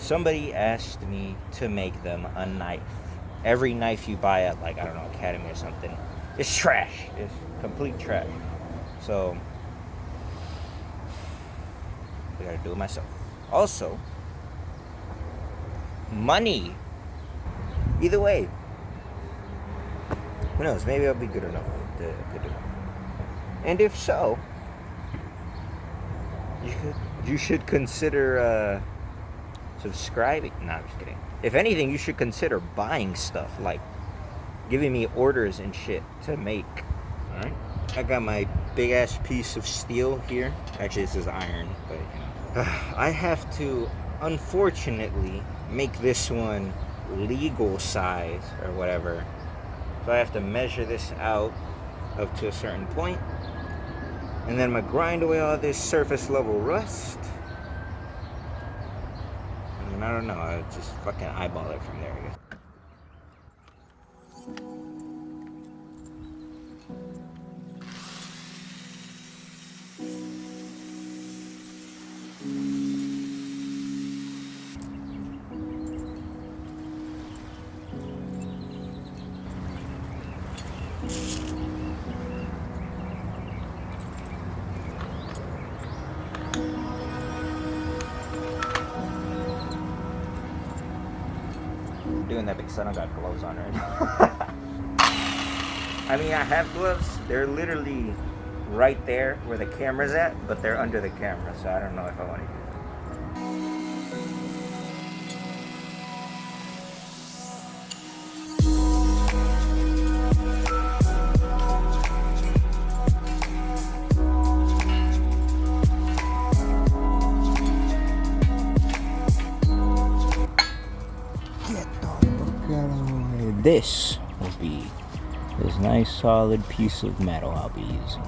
Somebody asked me to make them a knife. Every knife you buy at, like, I don't know, Academy or something, it's trash. It's complete trash. So I gotta do it myself. Also, money. Either way, who knows? Maybe I'll be good enough to do it. And if so, you should consider subscribing. No, I'm just kidding. If anything, you should consider buying stuff, like giving me orders and shit to make. All right. I got my big ass piece of steel here. Actually, this is iron, but you know. I have to, unfortunately, make this one legal size or whatever. So I have to measure this out up to a certain point, and then I'm gonna grind away all this surface level rust. And I don't know, I just fucking eyeball it from there, I guess. Doing that because I don't got gloves on right now. I mean, I have gloves. They're literally right there where the camera's at, but they're under the camera, so I don't know if I want to use them. This will be this nice solid piece of metal I'll be using.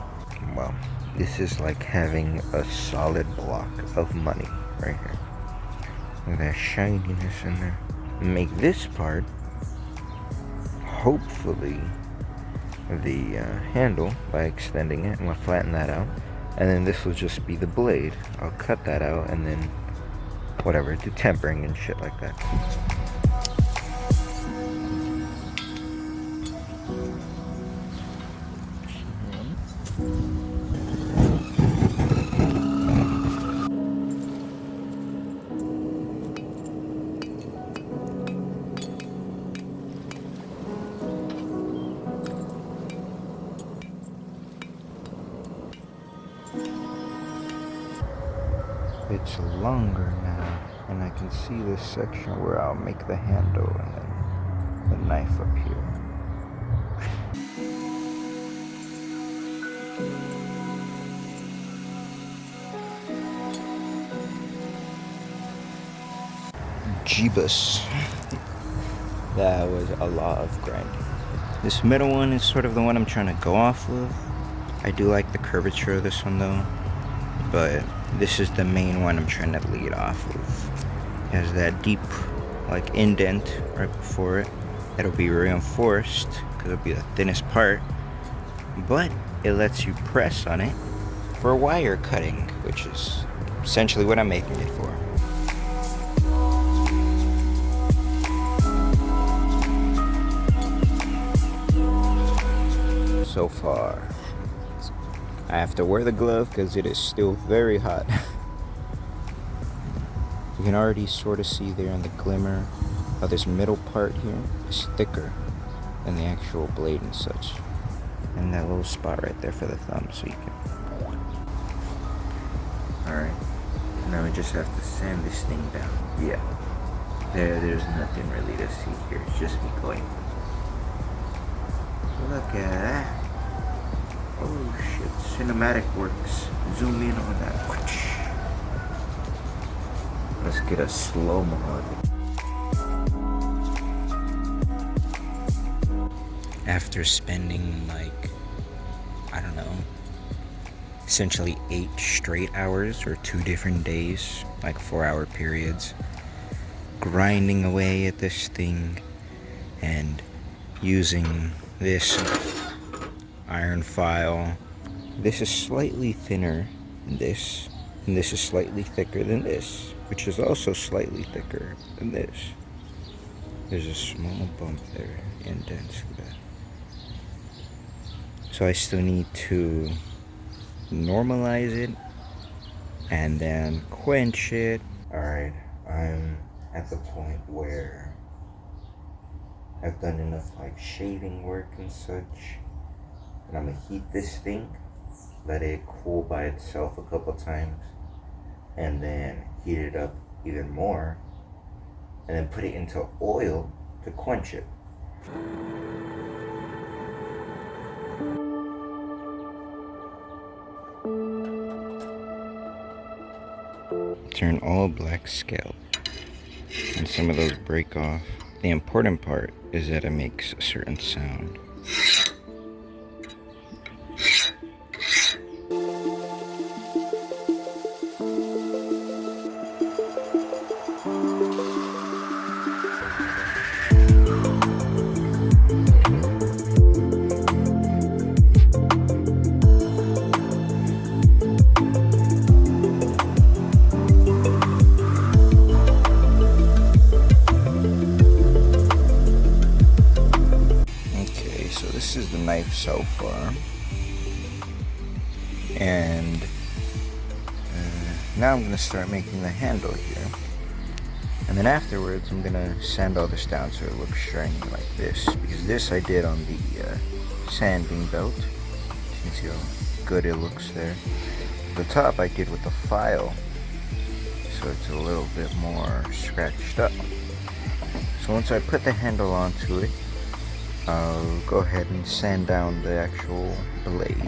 Well, this is like having a solid block of money right here. With that shininess in there. Make this part, hopefully, the handle by extending it. I'm gonna flatten that out. And then this will just be the blade. I'll cut that out and then whatever, do tempering and shit like that. It's longer now, and I can see this section where I'll make the handle and then the knife up here. Jeebus. That was a lot of grinding. This middle one is sort of the one I'm trying to go off of. I do like the curvature of this one though, but this is the main one I'm trying to lead off of. It has that deep like indent right before it. It'll be reinforced because it'll be the thinnest part, but it lets you press on it for wire cutting, which is essentially what I'm making it for. So far, I have to wear the glove because it is still very hot. You can already sort of see there in the glimmer how this middle part here is thicker than the actual blade and such. And that little spot right there for the thumb, so you can... Alright, now we just have to sand this thing down. Yeah, there's nothing really to see here, it's just me going. Look at that. Oh shit, cinematic works. Zoom in on that. Let's get a slow-mo of it. After spending like, I don't know, essentially 8 straight hours or 2 different days, like 4-hour periods, grinding away at this thing and using this iron file. This is slightly thinner than this, And this is slightly thicker than this, which is also slightly thicker than this. There's a small bump there, indents there. So I still need to normalize it and then quench it. Alright, I'm at the point where I've done enough like shaving work and such, and I'm gonna heat this thing, let it cool by itself a couple times, and then heat it up even more, and then put it into oil to quench it. Turn all black scalp, and some of those break off. The important part is that it makes a certain sound. This is the knife so far, and now I'm going to start making the handle here, and then afterwards I'm going to sand all this down so it looks shiny like this, because this I did on the sanding belt. You can see how good it looks there. The top I did with the file, so it's a little bit more scratched up. So once I put the handle onto it, I'll go ahead and sand down the actual blade.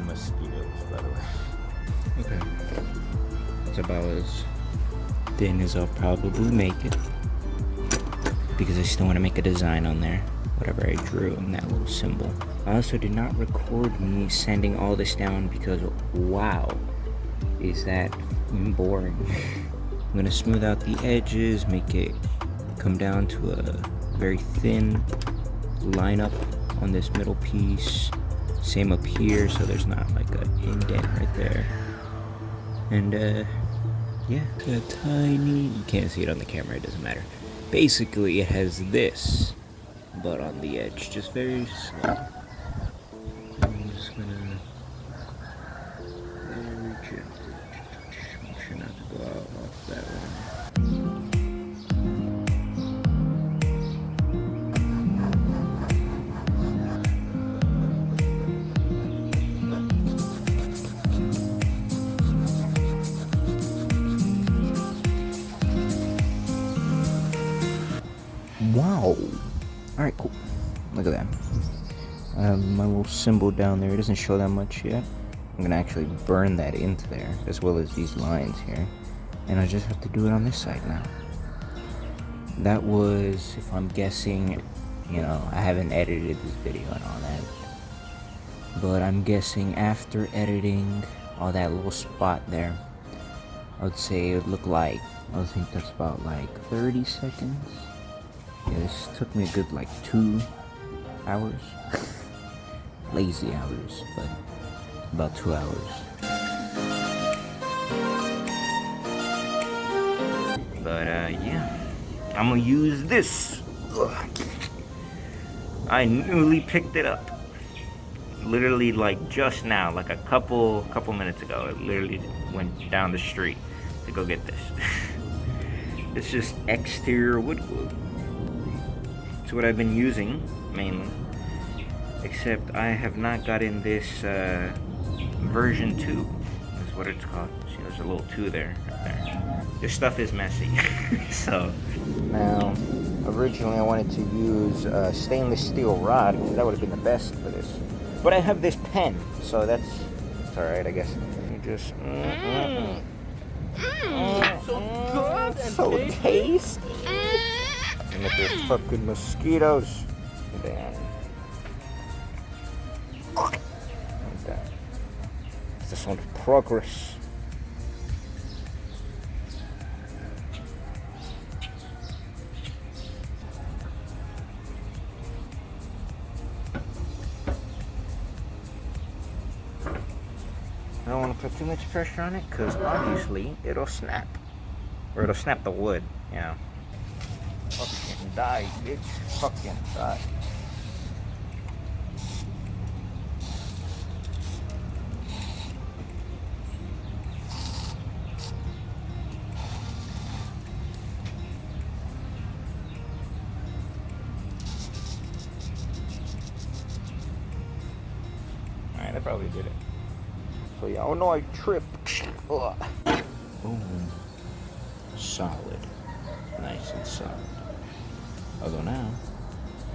Mosquitoes, by the way. Okay, it's about as thin as I'll probably make it, because I still want to make a design on there, whatever I drew in that little symbol. I also did not record me sanding all this down because, wow, is that boring. I'm gonna smooth out the edges, make it come down to a very thin lineup on this middle piece. Same up here, so there's not like an indent right there. And yeah, a tiny, you can't see it on the camera, it doesn't matter. Basically it has this, but on the edge, just very slow. I'm just gonna very gently, make sure not to go out off that one. Wow. Alright, cool. Look at that. I have my little symbol down there. It doesn't show that much yet. I'm gonna actually burn that into there, as well as these lines here. And I just have to do it on this side now. That was, if I'm guessing, you know, I haven't edited this video and all that, but I'm guessing after editing all that little spot there, I would say it would look like, I would think that's about like 30 seconds. Yeah, this took me a good like 2 hours. Lazy hours, but about 2 hours. But yeah, I'm gonna use this I newly picked it up. Literally like just now, like a couple minutes ago. I literally went down the street to go get this. It's just exterior wood glue. It's what I've been using mainly. Except I have not gotten this version 2. Is what it's called. See, there's a little 2 there. Right there. This stuff is messy. So now, originally I wanted to use stainless steel rod because that would have been the best for this. But I have this pen, so that's alright, I guess. You just so good and so tasty. tasty. And if there's fucking mosquitoes, damn. Like that. It's the sound of progress. I don't want to put too much pressure on it because obviously it'll snap. Or it'll snap the wood, you know. Fucking die, bitch. Fucking die. Alright, I probably did it. So yeah, oh no, I tripped. Ugh. Boom. Solid. Nice and solid. Although now,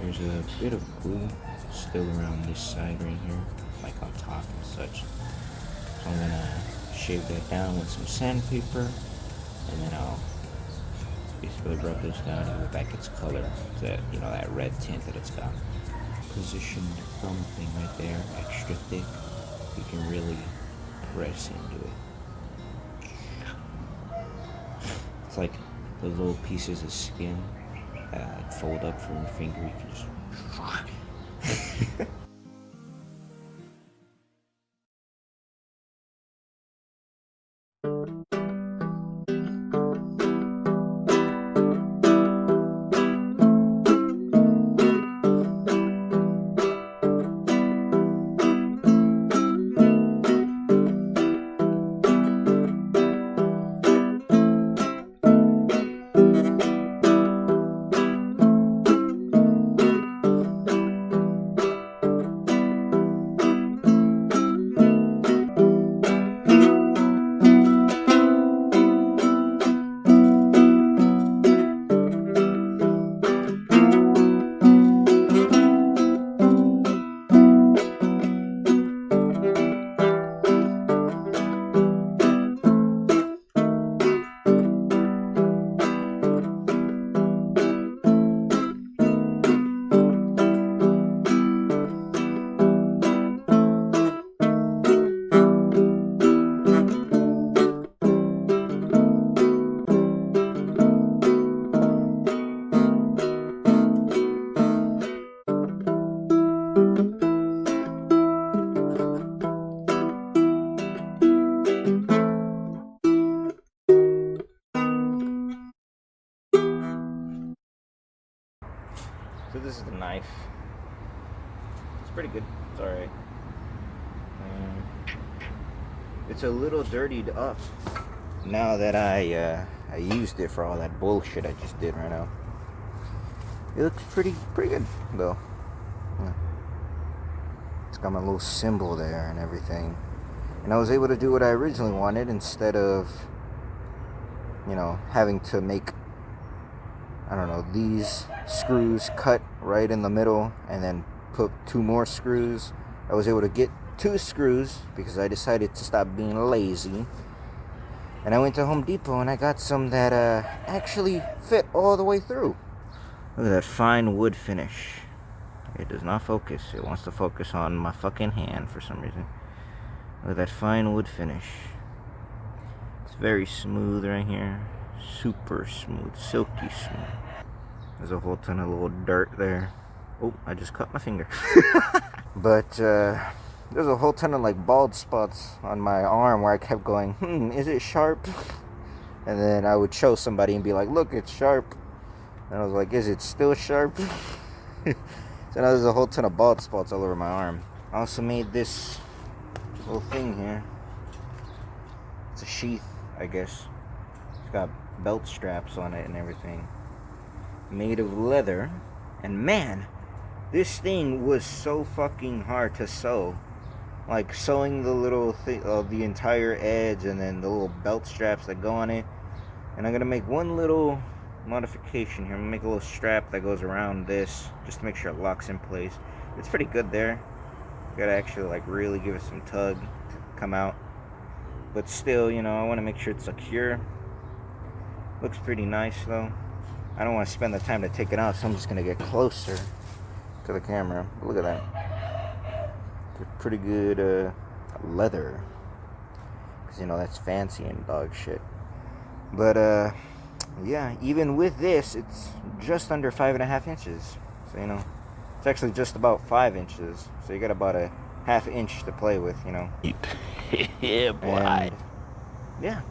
there's a bit of glue still around this side right here, like on top and such. So I'm gonna shave that down with some sandpaper, and then I'll basically rub this down and go back its color, that, you know, that red tint that it's got. Positioned thumb thing right there, extra thick. You can really press into it. It's like those little pieces of skin that fold up from your finger. You can just So this is the knife. It's pretty good. It's alright. It's a little dirtied up now that I used it for all that bullshit I just did right now. It looks pretty good though. Yeah. It's got my little symbol there and everything. And I was able to do what I originally wanted instead of, you know, having to make, I don't know, these screws cut right in the middle and then put 2 more screws. I was able to get 2 screws because I decided to stop being lazy. And I went to Home Depot and I got some that actually fit all the way through. Look at that fine wood finish. It does not focus. It wants to focus on my fucking hand for some reason. Look at that fine wood finish. It's very smooth right here. Super smooth, silky smooth. There's a whole ton of little dirt there. Oh, I just cut my finger. But there's a whole ton of like bald spots on my arm where I kept going, is it sharp? And then I would show somebody and be like, look, it's sharp. And I was like, is it still sharp? So now there's a whole ton of bald spots all over my arm. I also made this little thing here. It's a sheath, I guess. It's got belt straps on it and everything. Made of leather. And man, this thing was so fucking hard to sew. Like sewing the little thing of the entire edge and then the little belt straps that go on it. And I'm gonna make one little modification here. I'm gonna make a little strap that goes around this just to make sure it locks in place. It's pretty good there. You gotta actually like really give it some tug to come out. But still, you know, I want to make sure it's secure. Looks pretty nice though. I don't want to spend the time to take it out, so I'm just gonna get closer to the camera. Look at that. Pretty good leather, because you know that's fancy and dog shit. But yeah, even with this, it's just under 5.5 inches. So you know, it's actually just about 5 inches. So you got about a ½ inch to play with, you know. Yeah, boy. And, yeah,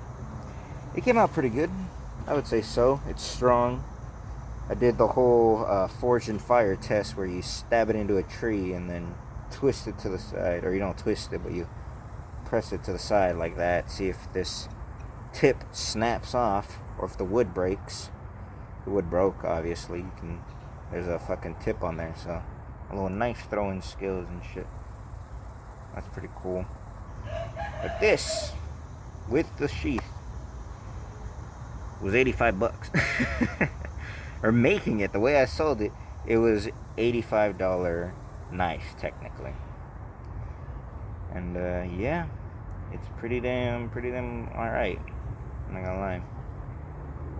it came out pretty good. I would say so. It's strong. I did the whole forged in fire test where you stab it into a tree and then twist it to the side, or you don't twist it, but you press it to the side like that. See if this tip snaps off or if the wood breaks. The wood broke, obviously. You can. There's a fucking tip on there, so a little knife throwing skills and shit. That's pretty cool. But this, with the sheath, was $85. Or making it, the way I sold it, it was $85 knife, technically. And yeah, it's pretty damn alright. I'm not gonna lie.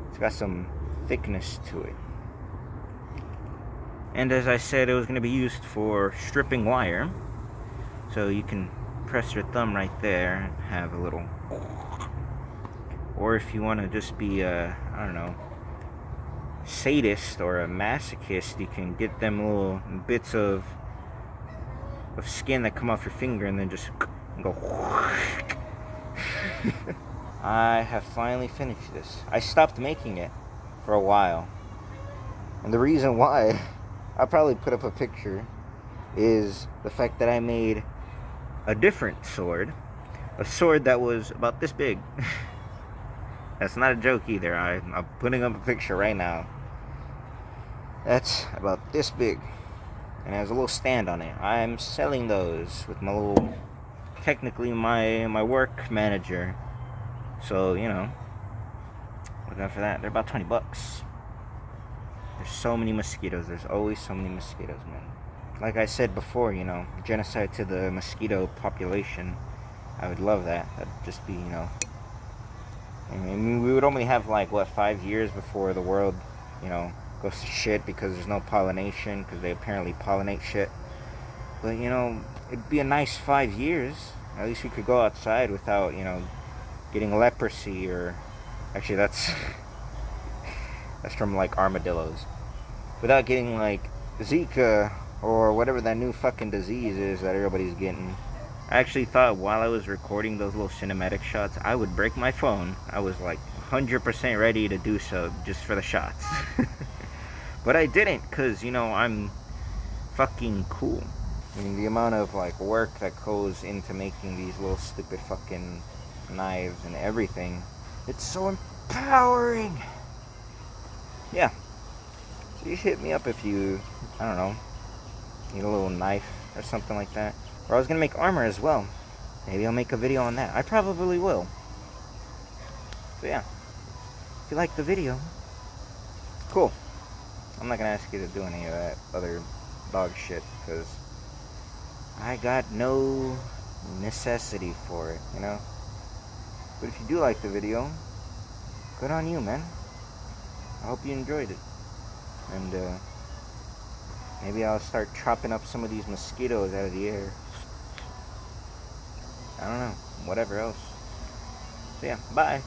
It's got some thickness to it. And as I said, it was going to be used for stripping wire. So you can press your thumb right there and have a little. Or if you want to just be I don't know, sadist or a masochist, you can get them little bits of skin that come off your finger and then just go. I have finally finished this. I stopped making it for a while, and the reason why, I'll probably put up a picture, is the fact that I made a different sword, a sword that was about this big. That's not a joke either. I'm putting up a picture right now. That's about this big, and it has a little stand on it. I'm selling those with my little, technically my work manager. So, you know, look out for that. They're about $20. There's so many mosquitoes. There's always so many mosquitoes, man. Like I said before, you know, genocide to the mosquito population. I would love that. That'd just be, you know, I mean, we would only have like, what, 5 years before the world, you know, goes to shit because there's no pollination, because they apparently pollinate shit. But, you know, it'd be a nice 5 years. At least we could go outside without, you know, getting leprosy, or actually that's from like armadillos, without getting like Zika or whatever that new fucking disease is that everybody's getting. I actually thought while I was recording those little cinematic shots I would break my phone. I was like 100% ready to do so just for the shots. But I didn't, because, you know, I'm fucking cool. I mean, the amount of like work that goes into making these little stupid fucking knives and everything, it's so empowering. Yeah, so you should hit me up if you, I don't know, need a little knife or something like that. Or I was gonna make armor as well. Maybe I'll make a video on that. I probably will. So yeah, if you like the video, cool. I'm not gonna ask you to do any of that other dog shit, because I got no necessity for it, you know. But if you do like the video, good on you, man. I hope you enjoyed it. And maybe I'll start chopping up some of these mosquitoes out of the air. I don't know, whatever else. So yeah, bye.